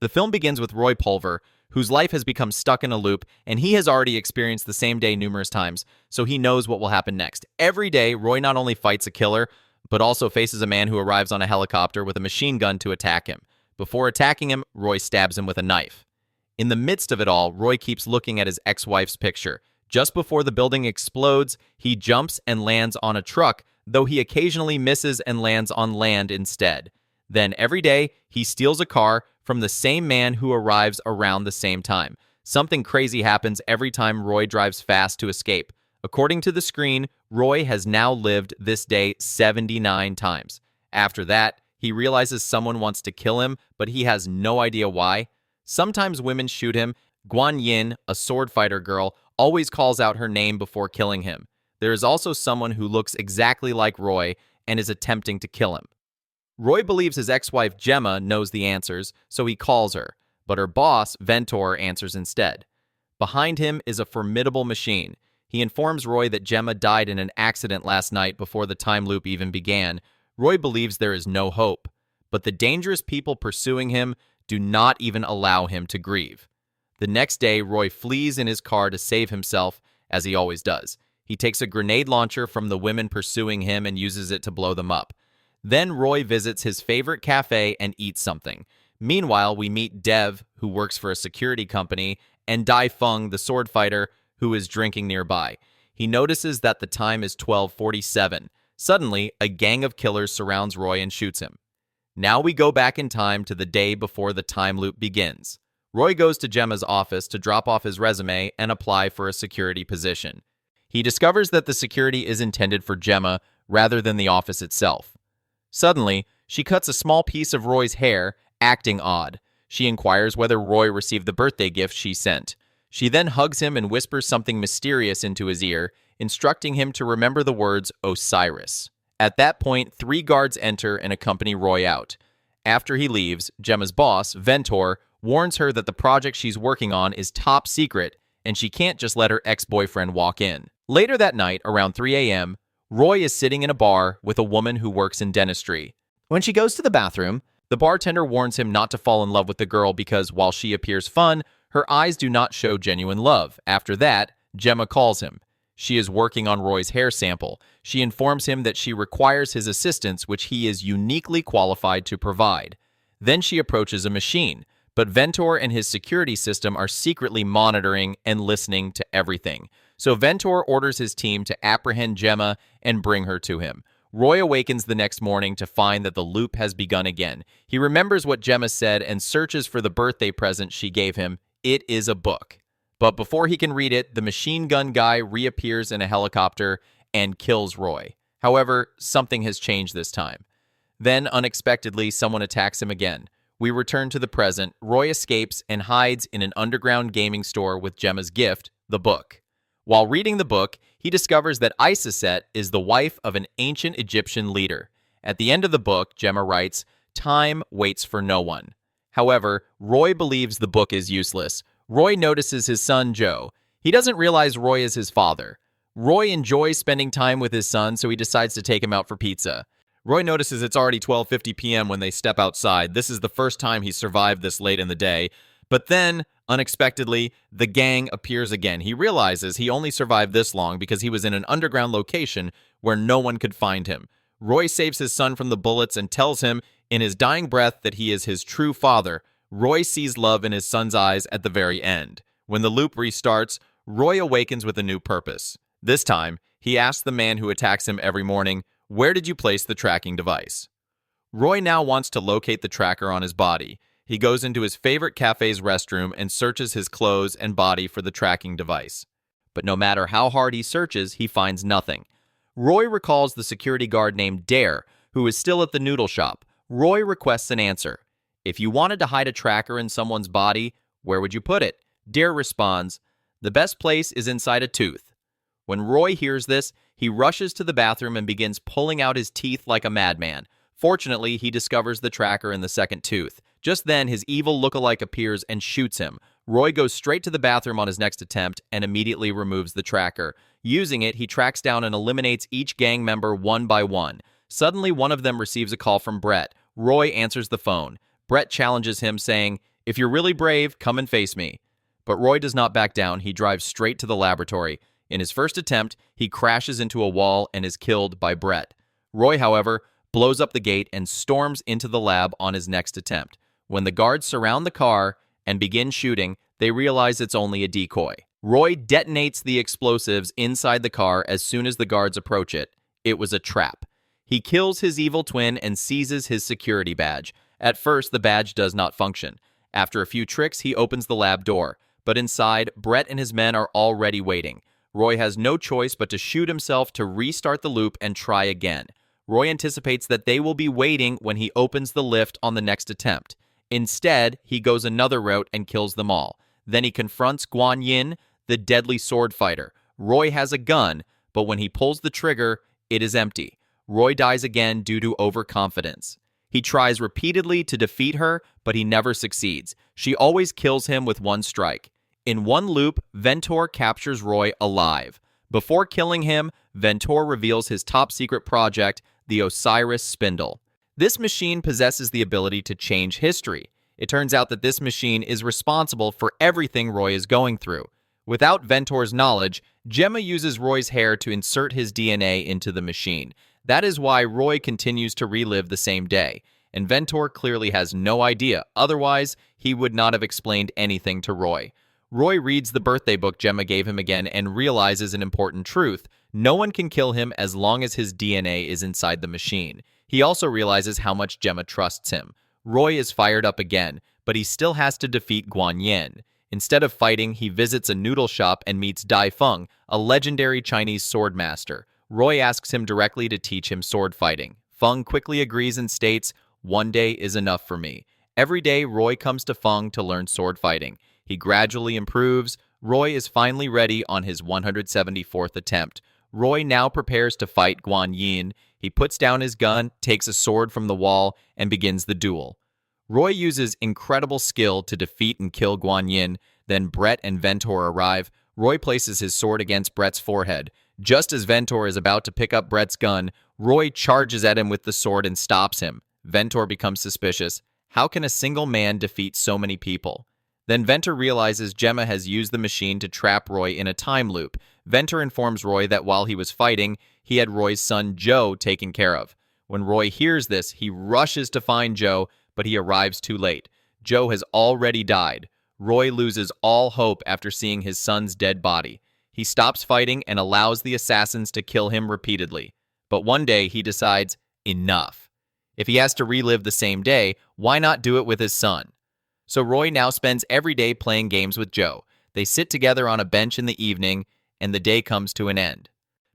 The film begins with Roy Pulver, whose life has become stuck in a loop, and he has already experienced the same day numerous times, so he knows what will happen next. Every day, Roy not only fights a killer, but also faces a man who arrives on a helicopter with a machine gun to attack him. Before attacking him, Roy stabs him with a knife. In the midst of it all, Roy keeps looking at his ex-wife's picture. Just before the building explodes, he jumps and lands on a truck, though he occasionally misses and lands on land instead. Then every day, he steals a car from the same man who arrives around the same time. Something crazy happens every time Roy drives fast to escape. According to the screen, Roy has now lived this day 79 times. After that, he realizes someone wants to kill him, but he has no idea why. Sometimes women shoot him. Guan Yin, a sword fighter girl, always calls out her name before killing him. There is also someone who looks exactly like Roy and is attempting to kill him. Roy believes his ex-wife Gemma knows the answers, so he calls her, but her boss, Ventor, answers instead. Behind him is a formidable machine. He informs Roy that Gemma died in an accident last night before the time loop even began. Roy believes there is no hope, but the dangerous people pursuing him do not even allow him to grieve. The next day, Roy flees in his car to save himself, as he always does. He takes a grenade launcher from the women pursuing him and uses it to blow them up. Then Roy visits his favorite cafe and eats something. Meanwhile, we meet Dev, who works for a security company, and Dai Feng, the sword fighter, who is drinking nearby. He notices that the time is 12:47. Suddenly, a gang of killers surrounds Roy and shoots him. Now we go back in time to the day before the time loop begins. Roy goes to Gemma's office to drop off his resume and apply for a security position. He discovers that the security is intended for Gemma rather than the office itself. Suddenly, she cuts a small piece of Roy's hair, acting odd. She inquires whether Roy received the birthday gift she sent. She then hugs him and whispers something mysterious into his ear, instructing him to remember the words Osiris. At that point, 3 guards enter and accompany Roy out. After he leaves, Gemma's boss, Ventor, warns her that the project she's working on is top secret, and she can't just let her ex-boyfriend walk in. Later that night, around 3 a.m., Roy is sitting in a bar with a woman who works in dentistry. When she goes to the bathroom, the bartender warns him not to fall in love with the girl because while she appears fun, her eyes do not show genuine love. After that, Gemma calls him. She is working on Roy's hair sample. She informs him that she requires his assistance, which he is uniquely qualified to provide. Then she approaches a machine, but Ventor and his security system are secretly monitoring and listening to everything. So Ventor orders his team to apprehend Gemma and bring her to him. Roy awakens the next morning to find that the loop has begun again. He remembers what Gemma said and searches for the birthday present she gave him. It is a book. But before he can read it, the machine gun guy reappears in a helicopter and kills Roy. However, something has changed this time. Then, unexpectedly, someone attacks him again. We return to the present. Roy escapes and hides in an underground gaming store with Gemma's gift, the book. While reading the book, he discovers that Isaset is the wife of an ancient Egyptian leader. At the end of the book, Gemma writes, "Time waits for no one." However, Roy believes the book is useless. Roy notices his son, Joe. He doesn't realize Roy is his father. Roy enjoys spending time with his son, so he decides to take him out for pizza. Roy notices it's already 12:50 p.m. when they step outside. This is the first time he's survived this late in the day. But then, unexpectedly, the gang appears again. He realizes he only survived this long because he was in an underground location where no one could find him. Roy saves his son from the bullets and tells him in his dying breath that he is his true father. Roy sees love in his son's eyes at the very end. When the loop restarts, Roy awakens with a new purpose. This time, he asks the man who attacks him every morning, "Where did you place the tracking device?" Roy now wants to locate the tracker on his body. He goes into his favorite cafe's restroom and searches his clothes and body for the tracking device. But no matter how hard he searches, he finds nothing. Roy recalls the security guard named Dare, who is still at the noodle shop. Roy requests an answer. If you wanted to hide a tracker in someone's body, where would you put it? Dare responds, "The best place is inside a tooth." When Roy hears this, he rushes to the bathroom and begins pulling out his teeth like a madman. Fortunately, he discovers the tracker in the second tooth. Just then, his evil lookalike appears and shoots him. Roy goes straight to the bathroom on his next attempt and immediately removes the tracker. Using it, he tracks down and eliminates each gang member one by one. Suddenly, one of them receives a call from Brett. Roy answers the phone. Brett challenges him, saying, If you're really brave, come and face me. But Roy does not back down. He drives straight to the laboratory. In his first attempt, he crashes into a wall and is killed by Brett. Roy, however, blows up the gate and storms into the lab on his next attempt. When the guards surround the car and begin shooting, they realize it's only a decoy. Roy detonates the explosives inside the car as soon as the guards approach it. It was a trap. He kills his evil twin and seizes his security badge. At first, the badge does not function. After a few tricks, he opens the lab door. But inside, Brett and his men are already waiting. Roy has no choice but to shoot himself to restart the loop and try again. Roy anticipates that they will be waiting when he opens the lift on the next attempt. Instead, he goes another route and kills them all. Then he confronts Guan Yin, the deadly sword fighter. Roy has a gun, but when he pulls the trigger, it is empty. Roy dies again due to overconfidence. He tries repeatedly to defeat her, but he never succeeds. She always kills him with one strike. In one loop, Ventor captures Roy alive. Before killing him, Ventor reveals his top-secret project, the Osiris Spindle. This machine possesses the ability to change history. It turns out that this machine is responsible for everything Roy is going through. Without Ventor's knowledge, Gemma uses Roy's hair to insert his DNA into the machine. That is why Roy continues to relive the same day. And Ventor clearly has no idea, otherwise he would not have explained anything to Roy. Roy reads the birthday book Gemma gave him again and realizes an important truth. No one can kill him as long as his DNA is inside the machine. He also realizes how much Gemma trusts him. Roy is fired up again, but he still has to defeat Guan Yin. Instead of fighting, he visits a noodle shop and meets Dai Feng, a legendary Chinese sword master. Roy asks him directly to teach him sword fighting. Feng quickly agrees and states, "One day is enough for me." Every day, Roy comes to Feng to learn sword fighting. He gradually improves. Roy is finally ready on his 174th attempt. Roy now prepares to fight Guan Yin. He puts down his gun, takes a sword from the wall, and begins the duel. Roy uses incredible skill to defeat and kill Guan Yin. Then Brett and Ventor arrive. Roy places his sword against Brett's forehead. Just as Ventor is about to pick up Brett's gun, Roy charges at him with the sword and stops him. Ventor becomes suspicious. How can a single man defeat so many people? Then Ventor realizes Gemma has used the machine to trap Roy in a time loop. Ventor informs Roy that while he was fighting, he had Roy's son Joe taken care of. When Roy hears this, he rushes to find Joe, but he arrives too late. Joe has already died. Roy loses all hope after seeing his son's dead body. He stops fighting and allows the assassins to kill him repeatedly. But one day he decides, enough. If he has to relive the same day, why not do it with his son? So Roy now spends every day playing games with Joe. They sit together on a bench in the evening, and the day comes to an end.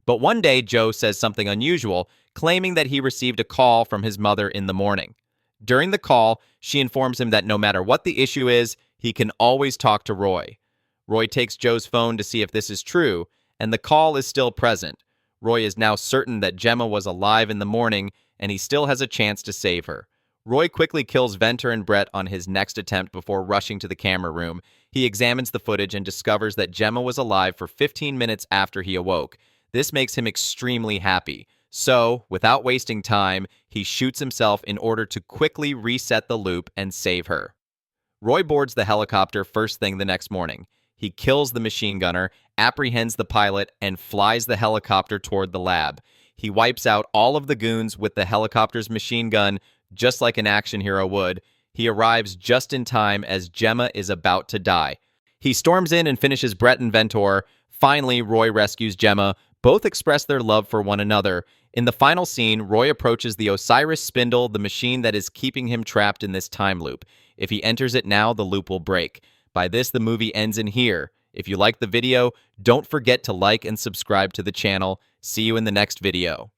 But one day, Joe says something unusual, claiming that he received a call from his mother in the morning. During the call, she informs him that no matter what the issue is, he can always talk to Roy. Roy takes Joe's phone to see if this is true, and the call is still present. Roy is now certain that Gemma was alive in the morning, and he still has a chance to save her. Roy quickly kills Ventor and Brett on his next attempt before rushing to the camera room. He examines the footage and discovers that Gemma was alive for 15 minutes after he awoke. This makes him extremely happy. So, without wasting time, he shoots himself in order to quickly reset the loop and save her. Roy boards the helicopter first thing the next morning. He kills the machine gunner, apprehends the pilot, and flies the helicopter toward the lab. He wipes out all of the goons with the helicopter's machine gun, just like an action hero would. He arrives just in time as Gemma is about to die. He storms in and finishes Brett and Ventor. Finally, Roy rescues Gemma. Both express their love for one another. In the final scene, Roy approaches the Osiris Spindle, the machine that is keeping him trapped in this time loop. If he enters it now, the loop will break. By this, the movie ends in here. If you liked the video, don't forget to like and subscribe to the channel. See you in the next video.